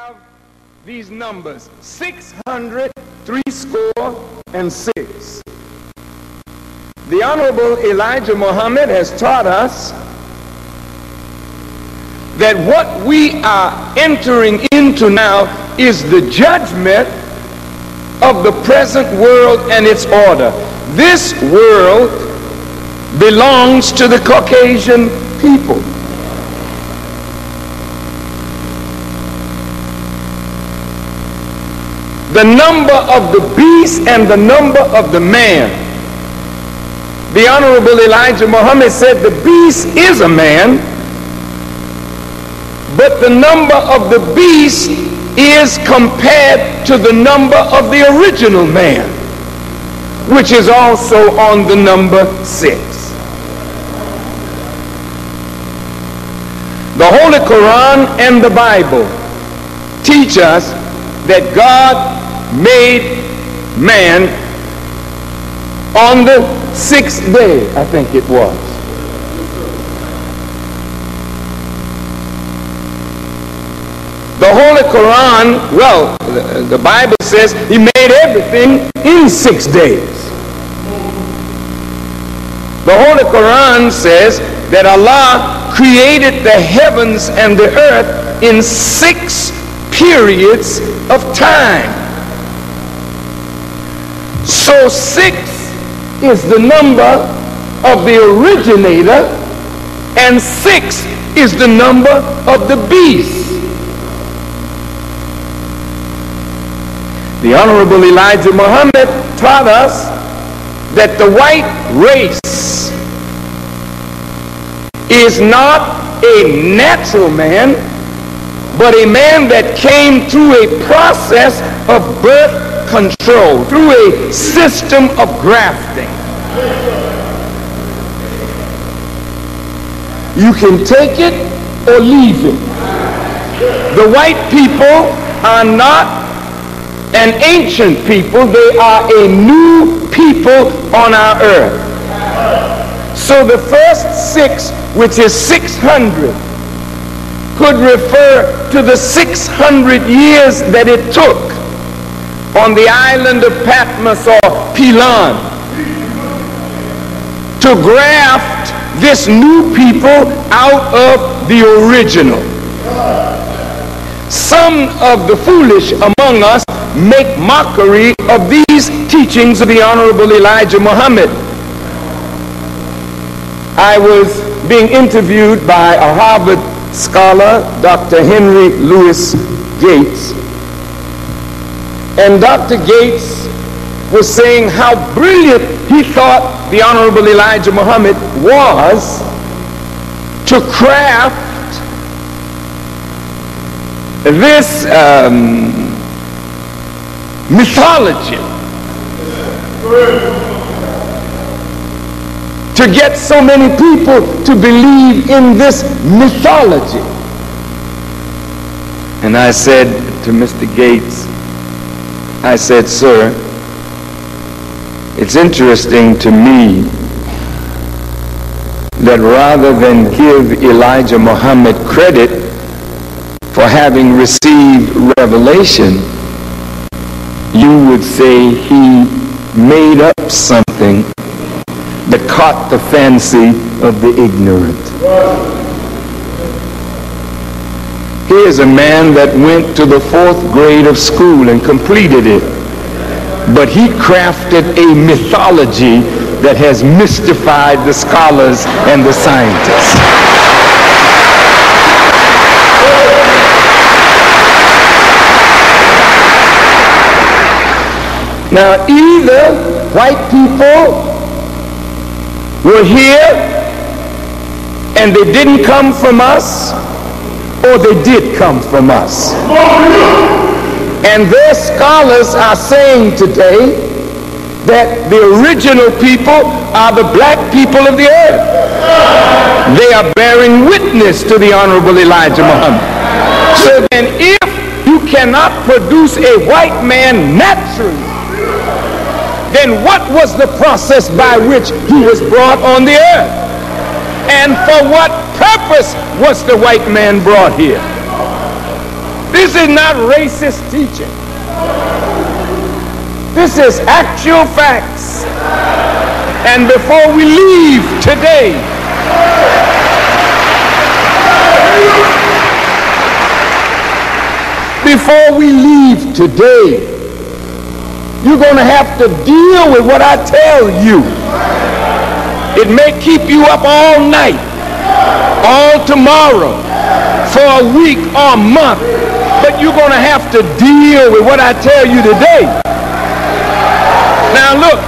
have these numbers: 666. The Honorable Elijah Muhammad has taught us that what we are entering into now is the judgment of the present world and its order. This world belongs to the Caucasian people. The number of the beast and the number of the man. The Honorable Elijah Muhammad said the beast is a man, but the number of the beast is compared to the number of the original man, which is also on the number 6. The Holy Quran and the Bible teach us that God made man on the 6th day, I think it was. The Holy Quran, well, the Bible says he made everything in 6 days. The Holy Quran says that Allah created the heavens and the earth in 6 periods of time. So 6 is the number of the originator, and 6 is the number of the beast. The Honorable Elijah Muhammad taught us that the white race is not a natural man, but a man that came through a process of birth control, through a system of grafting. You can take it or leave it. The white people are not an ancient people, they are a new people on our earth. So the first 6, which is 600, could refer to the 600 years that it took on the island of Patmos or Pilan to graft this new people out of the original. Some of the foolish among us make mockery of these teachings of the Honorable Elijah Muhammad. I was being interviewed by a Harvard scholar, Dr. Henry Louis Gates, and Dr. Gates was saying how brilliant he thought the Honorable Elijah Muhammad was to craft this mythology, to get so many people to believe in this mythology. And I said to Mr. Gates, I said, sir, it's interesting to me that rather than give Elijah Muhammad credit for having received revelation, you would say he made up something that caught the fancy of the ignorant. Here's a man that went to the 4th grade of school and completed it, but he crafted a mythology that has mystified the scholars and the scientists. Now, either white people were here and they didn't come from us, or they did come from us. And their scholars are saying today that the original people are the black people of the earth. They are bearing witness to the Honorable Elijah Muhammad. So then if you cannot produce a white man naturally, then what was the process by which he was brought on the earth? And for what purpose was the white man brought here? This is not racist teaching. This is actual facts. And before we leave today, you're going to have to deal with what I tell you. It may keep you up all night, all tomorrow, for a week or a month, but you're going to have to deal with what I tell you today. Now look,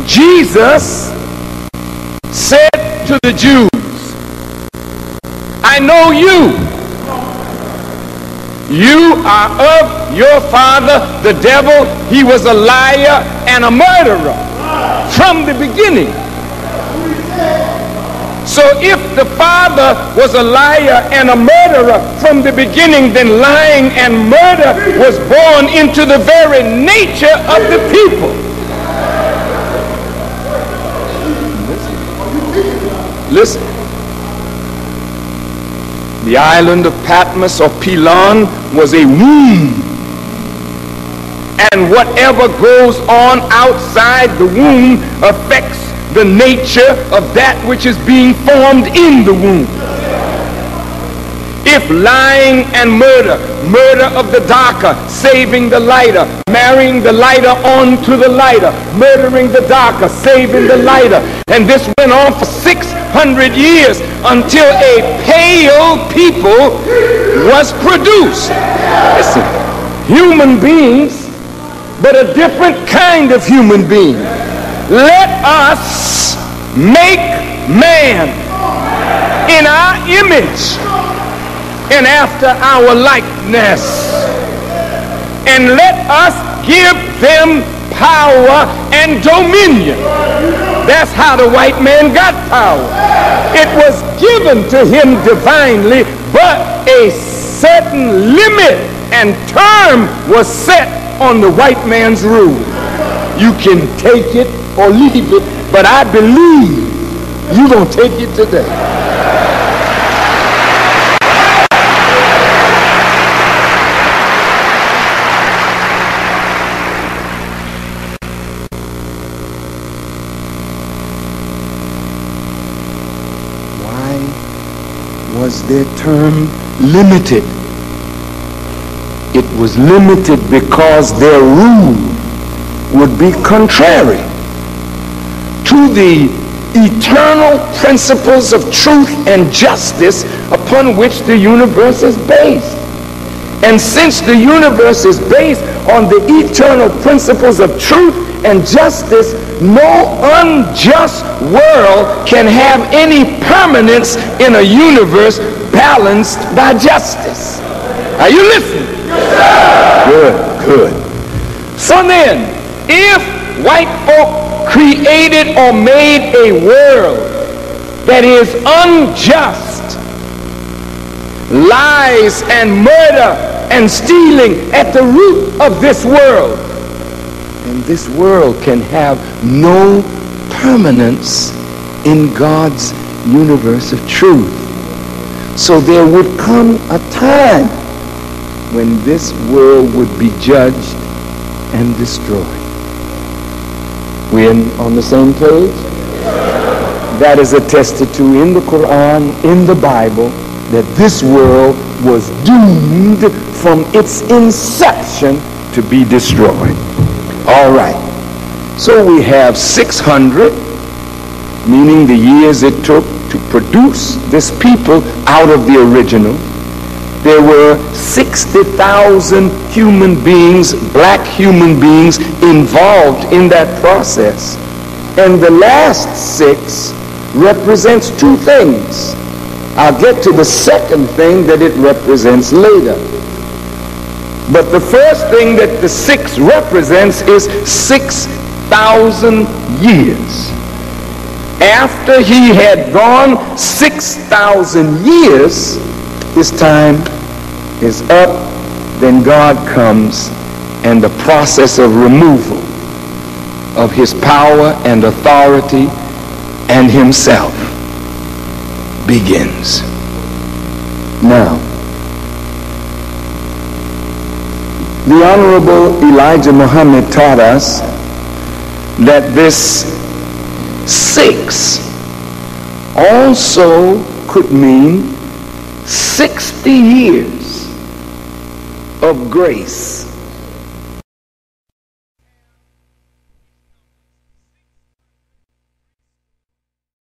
Jesus said to the Jews, I know you. You are of your father, the devil. He was a liar and a murderer from the beginning. So if the father was a liar and a murderer from the beginning, then lying and murder was born into the very nature of the people. Listen. The island of Patmos or Pelon was a womb. And whatever goes on outside the womb affects the nature of that which is being formed in the womb. If lying and murder of the darker, saving the lighter, marrying the lighter onto the lighter, murdering the darker, saving the lighter, and this went on for 600 years until a pale people was produced. Listen, human beings, but a different kind of human being. Let us make man in our image and after our likeness, and let us give them power and dominion. That's how the white man got power. It was given to him divinely, but a certain limit and term was set on the white man's rule. You can take it or leave it, but I believe you're going to take it today. Was their term limited? It was limited because their rule would be contrary to the eternal principles of truth and justice upon which the universe is based. And since the universe is based on the eternal principles of truth and justice, no unjust world can have any permanence in a universe balanced by justice. Are you listening? Good. So then, if white folk created or made a world that is unjust, lies and murder and stealing at the root of this world, and this world can have no permanence in God's universe of truth. So there would come a time when this world would be judged and destroyed. We're on the same page? That is attested to in the Quran, in the Bible, that this world was doomed from its inception to be destroyed. All right, so we have 600, meaning the years it took to produce this people out of the original. There were 60,000 human beings, black human beings, involved in that process. And the last 6 represents 2 things. I'll get to the second thing that it represents later. But the first thing that the 6 represents is 6,000 years. After he had gone 6,000 years, his time is up. Then God comes, and the process of removal of his power and authority and himself begins. Now, The Honorable Elijah Muhammad taught us that this 6 also could mean 60 years of grace.